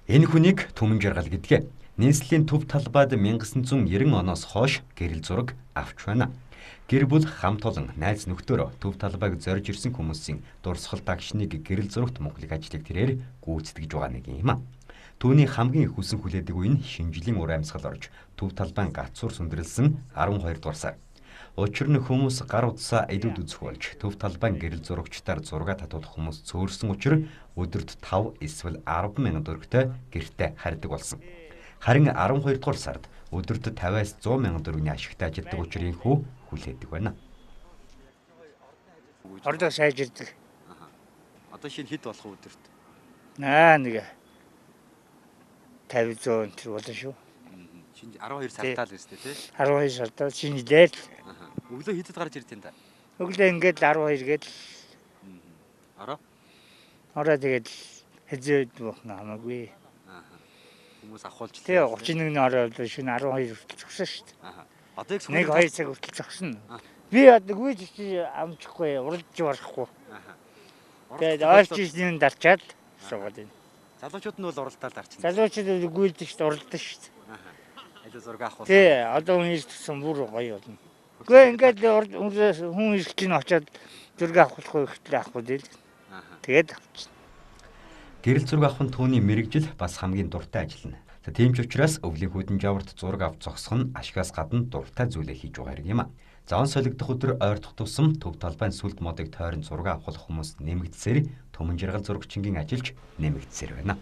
Энэ хүнийг Түмэн жаргал гэдгээ. Нийслэлийн төв талбайд 1990 оноос хойш гэрэл зураг авч байна. Гэр бүл хамт олон найз нөхдөөрөө төв талбайг зорж ирсэн хүмүүсийн дурсгал дагшныг гэрэл зурагт мөнхлөх ажлыг тэрээр гүйцэтгэж байгаа нэг юм. Түүний хамгийн их хүсэн хүлээдэг үе нь шинжлэлийн ур амьсгал орж төв талбайн гацуур сүндрэлсэн 12 дугаар сар. Учир нь хүмүүс гар утсаа эдүүд үзэх болж төв талбайн гэрэл зурагчдаар зураг татуулах хүмүүс цөөрсөн учраас өдөрт 5 эсвэл 10 мянган төгрөгтэй гэртээ харьдаг болсон. Харин 12 дугаар сард өдөрт 50-аас 100 мянган төгрөгийн ашигтай ажилтдаг учраас хүү хүлээдэг байна. Ордоо сайжирдаг. Одоо шинэ хэд болох өдөрт? Нэг 50-100 төр болно шүү. Шинэ 12 сартаа л өстэй тий. 12 сартаа шинэ дээл. Өглөө хэдэд гарч ирд энэ та? Өглөө ингээд 12 гээд ороо тэгээд хэзээд боохно хамаагүй. Хүмүүс авахулж Тэгээ 31-ний ороо шинэ 12 хүртэл зогсон шүү дээ. Одоо их 1-2 цаг хүртэл зогсно. Би одоо гүйж амжихгүй, уралж барахгүй. Тэгээд ойлчны дарчаад суугаад байна. залуучууд нь бол уралдаал дарчихна. Залуучууд гүйдэг шүү дээ, уралдаа шүү дээ. Айл зураг авах. Тий, одоо хүн ирсэн бүр гоё болно. Гэхдээ ингээд хүн ирэх чинь очиод зураг авахгүй ихтэй авахгүй дээ. Тэгээд авчихна. Гэрэл зураг авах нь түүний мэрэгжил бас хамгийн дуртай ажил нь. Тийм ч учраас өвлийн хөдөн жаварт зураг авч зогсох нь ашигаас гадна дуртай зүйлээ хийж байгаа юм. Зоон солигдох өдөр ойртох тусам төв талбайн сүлд модыг тойрон зураг авах хүмүүс нэмэгдсээр Түмэн жаргал зурагчингийн ажиллаж нэмэгдсээр байна.